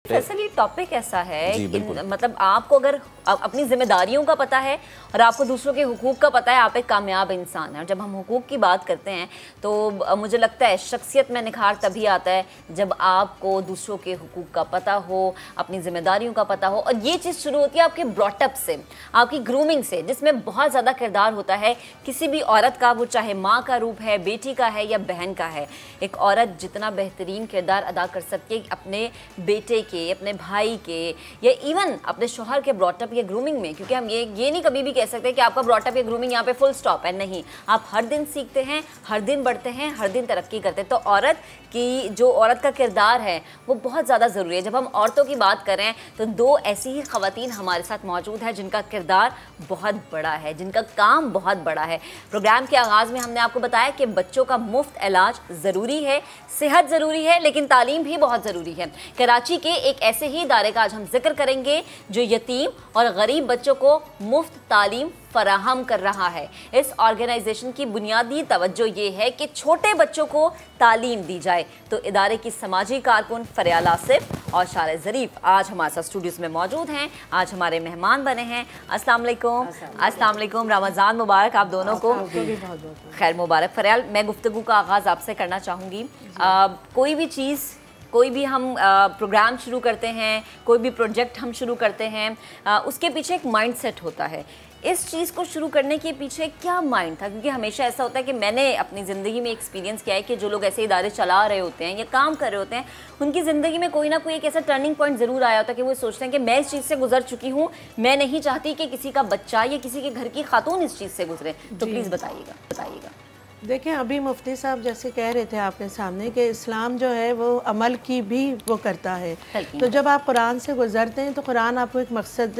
فیصل یہ ٹاپک ایسا ہے کہ مطلب آپ کو اگر اپنی ذمہ داریوں کا پتہ ہے اور آپ کو دوسروں کے حقوق کا پتہ ہے، آپ ایک کامیاب انسان ہیں. اور جب ہم حقوق کی بات کرتے ہیں تو مجھے لگتا ہے شخصیت میں نکھار تبھی آتا ہے جب آپ کو دوسروں کے حقوق کا پتہ ہو، اپنی ذمہ داریوں کا پتہ ہو. اور یہ چیز شروع ہوتی ہے آپ کے براٹ اپ سے، آپ کی گرومنگ سے، جس میں بہت زیادہ کردار ہوتا ہے کسی بھی عورت کا، وہ چاہے ماں کا روپ ہے، بیٹی کا ہے یا بہن کا ہے. ایک عورت جتنا بہترین کردار ادا کر سکتی ہے اپنے بیٹے کے، اپنے بھائی کے، یا ایون اپنے شوہر کے براٹ اپ یا گرومنگ میں. کیونکہ ہم یہ نہیں کبھی بھی کہہ سکتے کہ آپ کا براٹ اپ یا گرومنگ یہاں پہ فل سٹاپ ہے. نہیں، آپ ہر دن سیکھتے ہیں، ہر دن بڑھتے ہیں، ہر دن ترقی کرتے ہیں. تو عورت کا کردار ہے وہ بہت زیادہ ضروری ہے. جب ہم عورتوں کی بات کر رہے ہیں تو دو ایسی ہی خواتین ہمارے ساتھ موجود ہیں جن کا کردار بہت بڑا ہے، جن کا کام بہت بڑا ہے. پروگرام کے آغاز میں ہم نے آپ کو بتایا کہ بچوں کا مفت علاج ضروری ہے، صحت ضروری ہے، لیکن تعلیم بھی بہت ضروری ہے. کراچی کے ایک ایسے ہی ادارے کا آج ہم ذکر کریں گے جو یتیم اور غریب بچوں کو مفت تعلیم فراہم کر رہا ہے. اس آرگنائزیشن کی بنیادی توجہ یہ ہے کہ چھوٹے بچوں کو تعلیم دی جائے. تو ادارے کی سماجی کارکن فریال آصف اور شارع ظریف آج ہمارے ساتھ اسٹوڈیوز میں موجود ہیں، آج ہمارے مہمان بنے ہیں. السلام علیکم. السلام علیکم. رمضان مبارک آپ دونوں کو. خیر مبارک. فریال، میں گفتگو کا آغاز آپ سے کرنا چاہوں گی. کوئی بھی ہم پروگرام شروع کرتے ہیں، کوئی بھی پروجیکٹ ہم شروع کرتے ہیں، اس کے پیچھے ایک مائنڈ سیٹ ہوتا ہے. اس چیز کو شروع کرنے کے پیچھے کیا مائنڈ تھا؟ کیونکہ ہمیشہ ایسا ہوتا ہے کہ میں نے اپنی زندگی میں ایکسپیرینس کیا ہے کہ جو لوگ ایسے ادارے چلا رہے ہوتے ہیں یا کام کر رہے ہوتے ہیں، ان کی زندگی میں کوئی نہ کوئی ایک ایسا ٹرننگ پوائنٹ ضرور آیا ہوتا ہے کہ وہ سوچتے ہیں کہ میں اس چیز سے گزر چکی ہوں، میں نہیں چاہتی کہ کسی کا بچہ یا کسی کے گھر کی خاتون اس چیز سے گزرے. تو پلیز بتائیے گا. دیکھیں، ابھی مفتی صاحب جیسے کہہ رہے تھے آپ کے سامنے کہ اسلام جو ہے وہ عمل کی بھی وہ کرتا ہے. تو جب آپ قرآن سے گزرتے ہیں تو قرآن آپ کو ایک مقصد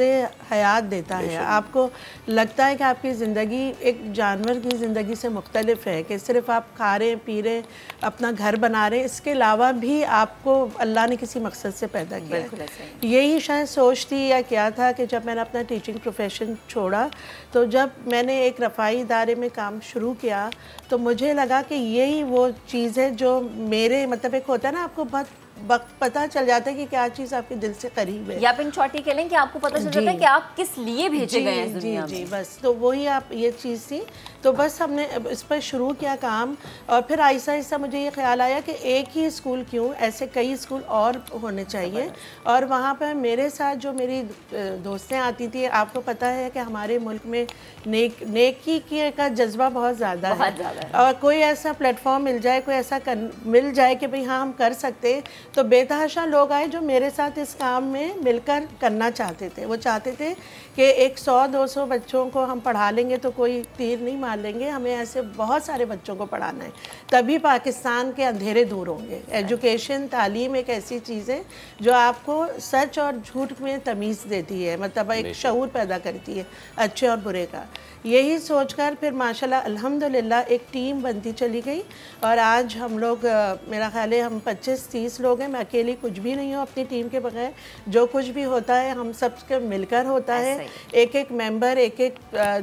حیات دیتا ہے. آپ کو لگتا ہے کہ آپ کی زندگی ایک جانور کی زندگی سے مختلف ہے، کہ صرف آپ کھا رہے پی رہے اپنا گھر بنا رہے ہیں، اس کے علاوہ بھی آپ کو اللہ نے کسی مقصد سے پیدا کیا ہے. یہی شاید سوچ تھی یا کیا تھا کہ جب میں نے اپنا ٹیچنگ پروفیشن چھوڑا تو جب میں نے ایک رفاعی ادارے میں کام شروع کیا تو مجھے لگا کہ یہی وہ چیز ہے جو میرے مطلب ایک ہوتا ہے نا، آپ کو بہت وقت پتہ چل جاتا ہے کہ کیا چیز آپ کے دل سے قریب ہے، یا پن چھوٹی کہہ لیں کہ آپ کو پتہ چل جاتا ہے کہ آپ کس لیے بھیجے گئے ہیں اس دنیا میں. بس تو وہی آپ یہ چیز تھی. تو بس ہم نے اس پر شروع کیا کام، اور پھر آہستہ آہستہ مجھے یہ خیال آیا کہ ایک ہی اسکول کیوں، ایسے کئی اسکول اور ہونے چاہیے. اور وہاں پر میرے ساتھ جو میری دوستیں آتی تھیں، آپ کو پتہ ہے کہ ہمارے ملک میں نیکی کا جذبہ بہت زیادہ ہے، اور کوئی ایسا پلیٹ فارم مل جائے، کوئی ایسا مل جائے کہ بھئی ہاں ہم کر سکتے، تو بے تحاشا لوگ آئے جو میرے ساتھ اس کام میں مل کر کرنا چاہتے تھے. وہ چاہتے تھے کہ 100-200 بچوں کو ہم پڑھا لیں گے تو کوئی تیر نہیں مار لیں گے، ہمیں ایسے بہت سارے بچوں کو پڑھانا ہے، تبھی پاکستان کے اندھیرے دور ہوں گے. ایجوکیشن، تعلیم ایک ایسی چیز ہے جو آپ کو سچ اور جھوٹ میں تمیز دیتی ہے، مطلب ایک شعور پیدا کرتی ہے اچھے اور برے کا. یہی سوچ کر پھر ماشاءاللہ الحمدللہ ایک ٹیم بنتی چلی گئی، اور آج ہم لوگ میرا خیال ہے ہم 25-30 لوگ ہیں. میں اکیلی کچھ بھی نہیں ہوں اپنی ٹیم کے بغیر. جو کچھ بھی ہوتا ہے ہم سب کے مل کر ہوتا ہے. ایک ایک ممبر، ایک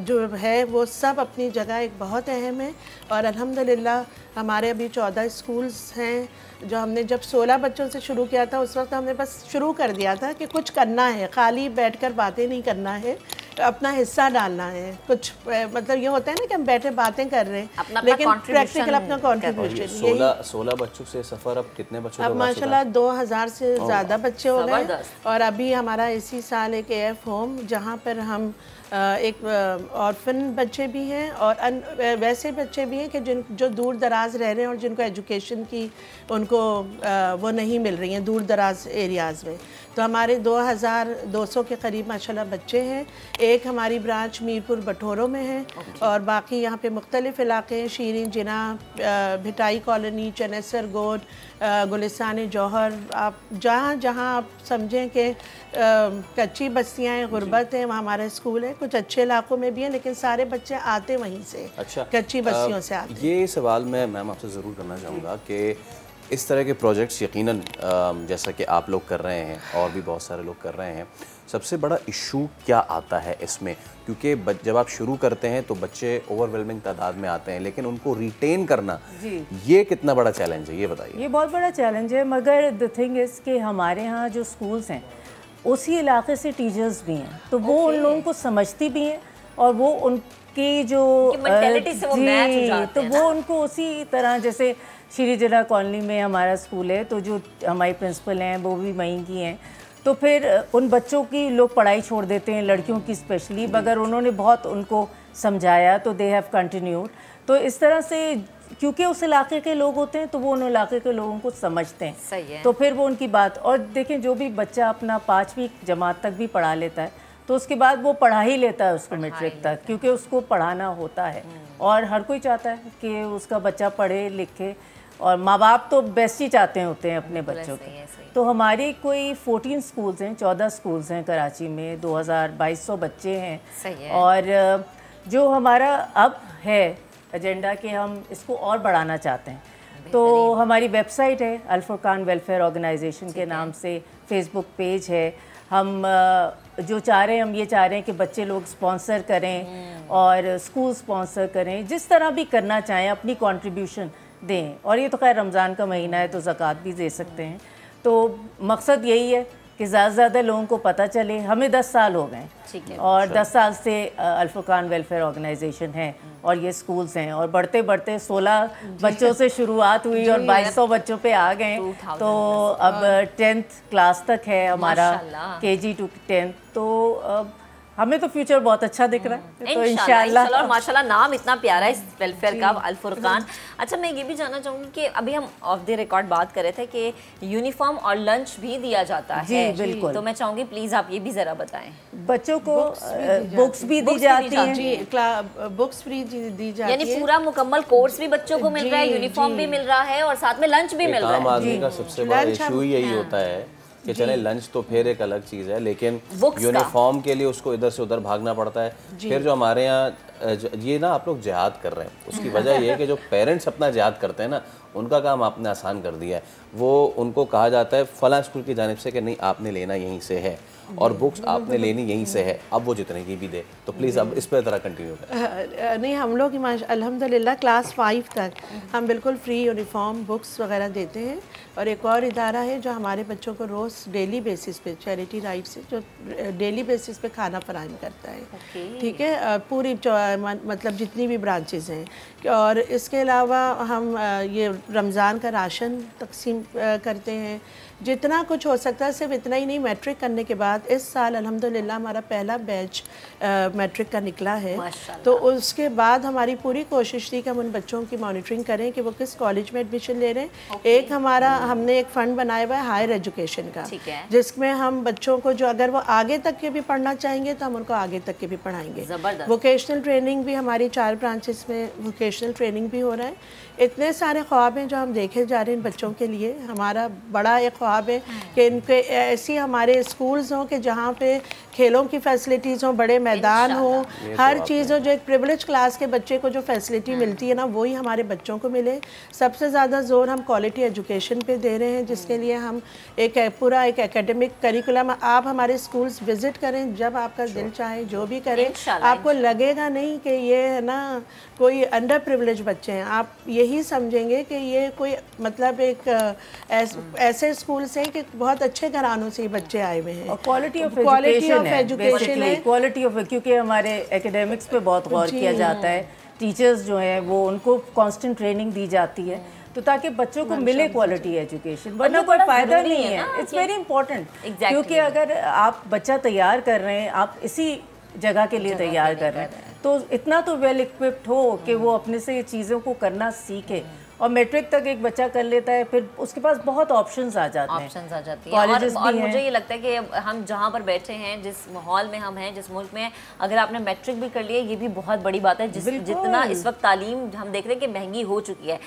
جو ہے وہ سب اپنی جگہ ایک بہت اہم ہے. اور الحمدللہ ہمارے ابھی 14 اسکولز ہیں. جو ہم نے جب 16 بچوں سے شروع کیا تھا اس وقت ہم نے بس شروع کر دیا تھا کہ کچھ کرنا ہے، خالی بیٹھ کر باتیں نہیں کرنا ہے، اپنا حصہ ڈالنا ہے. کچھ مطلب یہ ہوتا ہے نا کہ ہم بیٹھے باتیں کر رہے ہیں لیکن پریکٹیکل اپنا کنٹریبیوشن. 16 بچوں سے سفر اب کتنے بچوں کا؟ اب ماشاءاللہ 2000 سے زیادہ بچے ہو گئے. اور ابھی ہمارا اسی سال ایک AF ہوم جہاں پر ہم ایک آرفن بچے بھی ہیں اور ویسے بچے بھی ہیں کہ جو دور دراز رہ رہے ہیں اور جن کو ایجوکیشن کی ان کو وہ نہیں مل رہی ہیں دور دراز ایریاز میں. تو ہمارے 2200 کے قریب ماشاءاللہ بچے ہیں. ایک ہماری برانچ میرپور بٹوروں میں ہے اور باقی یہاں پہ مختلف علاقے ہیں، شیرین جناح، بھٹائی کالونی، چنیسر گوڈ، گلستان جوہر. آپ جہاں جہاں آپ سمجھیں کہ کچی بستیاں ہیں، غربت ہیں، وہاں ہمارا اسکول ہے. کچھ اچھے علاقوں میں بھی ہیں لیکن سارے بچے آتے وہیں سے، کچی بستیوں سے آتے. یہ سوال میں میم آپ سے ضرور کرنا چاہوں گا کہ اس طرح کے پروجیکٹس یقیناً جیسا کہ آپ لوگ کر رہے ہیں اور بھی بہت سارے لوگ کر رہے ہیں، سب سے بڑا ایشو کیا آتا ہے اس میں؟ کیونکہ جب آپ شروع کرتے ہیں تو بچے اوور ویلمنگ تعداد میں آتے ہیں، لیکن ان کو ریٹین کرنا یہ کتنا بڑا چیلنج ہے، یہ بتائیے۔ یہ بہت بڑا چیلنج ہے، مگر the thing is کہ ہمارے ہاں جو سکولز ہیں اسی علاقے سے ٹیچرز بھی ہیں، تو وہ ان لوگوں کو سمجھتی بھی ہیں اور وہ ان کی جو تو وہ ان کو اسی طرح، جیسے شری جلا کالونی میں ہمارا اسکول ہے، تو جو ہماری پرنسپل ہیں وہ بھی وہیں کی ہیں، تو پھر ان بچوں کی لوگ پڑھائی چھوڑ دیتے ہیں، لڑکیوں کی اسپیشلی، مگر انہوں نے بہت ان کو سمجھایا تو دے ہیو کنٹینیوڈ۔ تو اس طرح سے کیونکہ اس علاقے کے لوگ ہوتے ہیں تو وہ ان علاقے کے لوگوں کو سمجھتے ہیں، تو پھر وہ ان کی بات، اور دیکھیں جو بھی بچہ اپنا 5ویں جماعت تک بھی پڑھا لیتا ہے تو اس کے بعد وہ پڑھا ہی لیتا ہے اس کو میٹرک تک، کیونکہ اس کو پڑھانا ہوتا ہے، اور ہر کوئی چاہتا ہے کہ اس کا بچہ پڑھے لکھے، اور ماں باپ تو بیسٹ ہی چاہتے ہوتے ہیں اپنے بچوں کے۔ تو ہماری کوئی 14 سکولز ہیں، 14 سکولز ہیں کراچی میں، 2200 بچے ہیں، اور جو ہمارا اب ہے ایجنڈا کہ ہم اس کو اور بڑھانا چاہتے ہیں، تو ہماری ویب سائٹ ہے الفرقان ویلفیئر آرگنائزیشن کے نام سے، فیس بک پیج ہے، ہم جو چاہ رہے ہیں، ہم یہ چاہ رہے ہیں کہ بچے لوگ سپانسر کریں اور اسکول سپانسر کریں، جس طرح بھی کرنا چاہیں اپنی کنٹریبیوشن دیں، اور یہ تو خیر رمضان کا مہینہ ہے تو زکوٰۃ بھی دے سکتے ہیں، تو مقصد یہی ہے کہ زیادہ سے زیادہ لوگوں کو پتہ چلے۔ ہمیں 10 سال ہو گئے ہیں اور 10 سال سے الفرقان ویلفیئر آرگنائزیشن ہے، اور یہ سکولز ہیں، اور بڑھتے بڑھتے 16 بچوں سے شروعات ہوئی اور 2200 بچوں پہ آ گئے، تو اب 10th کلاس تک ہے ہمارا، KG to 10th، تو ہمیں تو فیوچر بہت اچھا دکھ رہا ہے، تو انشاءاللہ، اور ماشاءاللہ نام اتنا پیارا ہے اس ویلفیئر کا، الفرقان۔ اچھا میں یہ بھی جاننا چاہوں گی کہ ابھی ہم آف دی ریکارڈ بات کر رہے تھے کہ یونیفارم اور لنچ بھی دیا جاتا ہے، جی بالکل، تو میں چاہوں گی پلیز آپ یہ بھی ذرا بتائیں۔ بچوں کو بکس بھی دی جاتی ہیں، جی بکس فری دی جاتی ہے، یعنی پورا مکمل کورس بھی بچوں کو مل رہا ہے، یونیفارم بھی مل رہا ہے، اور ساتھ میں لنچ بھی مل رہا ہے۔ عام آدمی کا سب سے بڑا ایشو یہی ہوتا ہے کہ چلیں لنچ تو پھر ایک الگ چیز ہے، لیکن یونیفارم کے لیے اس کو ادھر سے ادھر بھاگنا پڑتا ہے۔ پھر جو ہمارے یہاں یہ نا آپ لوگ جہاد کر رہے ہیں، اس کی وجہ یہ ہے کہ جو پیرنٹس اپنا جہاد کرتے ہیں نا، ان کا کام آپ نے آسان کر دیا ہے، وہ ان کو کہا جاتا ہے فلاں اسکول کی جانب سے کہ نہیں آپ نے لینا یہیں سے ہے، اور بکس آپ نے لینی یہیں سے ہے، اب وہ جتنے کی بھی دے، تو پلیز اب اس پہ ذرا کنٹینیو کریں۔ نہیں، ہم لوگ الحمدللہ کلاس 5 تک ہم بالکل فری یونیفارم بکس وغیرہ دیتے ہیں، اور ایک اور ادارہ ہے جو ہمارے بچوں کو روز ڈیلی بیسس پہ چیریٹی رائٹ سے جو ڈیلی بیسس پہ کھانا فراہم کرتا ہے، ٹھیک ہے، پوری مطلب جتنی بھی برانچز ہیں، اور اس کے علاوہ ہم یہ رمضان کا راشن تقسیم کرتے ہیں، جتنا کچھ ہو سکتا ہے، صرف اتنا ہی نہیں، میٹرک کرنے کے بعد اس سال الحمدللہ ہمارا پہلا بیچ میٹرک کا نکلا ہے، تو اس کے بعد ہماری پوری کوشش تھی کہ ہم ان بچوں کی مانیٹرنگ کریں کہ وہ کس کالج میں ایڈمیشن لے رہے ہیں۔ ایک ہم نے ایک فنڈ بنایا ہوا ہے ہائر ایجوکیشن کا، جس میں ہم بچوں کو جو اگر وہ آگے تک کے بھی پڑھنا چاہیں گے تو ہم ان کو آگے تک کے بھی پڑھائیں گے۔ ووکیشنل ٹریننگ بھی ہماری 4 برانچز میں ووکیشنل ٹریننگ بھی ہو رہا ہے۔ اتنے سارے خواب ہیں جو ہم دیکھے جا رہے ہیں ان بچوں کے لیے۔ ہمارا بڑا ایک خواب ہے کہ ان کے ایسی ہمارے اسکولز ہوں کہ جہاں پہ کھیلوں کی فیسلٹیز ہوں، بڑے میدان ہوں، ہر چیز ہو، جو ایک پریولیج کلاس کے بچے کو جو فیسلٹی ملتی ہے نا، وہی ہمارے بچوں کو ملے۔ سب سے زیادہ زور ہم کوالٹی ایجوکیشن پہ دے رہے ہیں، جس کے لیے ہم ایک پورا ایک اکیڈمک کریکولم، آپ ہمارے اسکولز وزٹ کریں جب آپ کا دل چاہے، جو بھی کریں، آپ کو لگے گا نہیں کہ یہ ہے نا کوئی انڈر پریولیج بچے ہیں، آپ یہی سمجھیں گے کہ یہ کوئی مطلب ایک ایسے اسکولز ہیں کہ بہت اچھے گھرانوں سے بچے آئے ہوئے ہیں، اور کوالٹی آف ایجوکیشن ہے، کوالٹی آف، کیونکہ ہمارے ایکیڈیمکس پہ بہت غور کیا جاتا ہے، ٹیچرز جو ہیں وہ ان کو کانسٹنٹ ٹریننگ دی جاتی ہے، تو تاکہ بچوں کو ملے کوالٹی ایجوکیشن، ورنہ کوئی فائدہ نہیں ہے۔ اٹس ویری امپورٹنٹ، کیونکہ اگر آپ بچہ تیار کر رہے ہیں، آپ اسی جگہ کے لیے تیار کر رہے ہیں، تو اتنا تو ویل اکوپڈ ہو کہ وہ اپنے سے یہ چیزوں کو کرنا سیکھے، اور میٹرک تک ایک بچہ کر لیتا ہے، پھر اس کے پاس بہت آپشنز آ جاتے ہیں، اور مجھے یہ لگتا ہے کہ ہم جہاں پر بیٹھے ہیں، جس ماحول میں ہم ہیں، جس ملک میں، اگر آپ نے میٹرک بھی کر لیا، یہ بھی بہت بڑی بات ہے، جتنا اس وقت تعلیم ہم دیکھ رہے ہیں کہ مہنگی ہو چکی ہے۔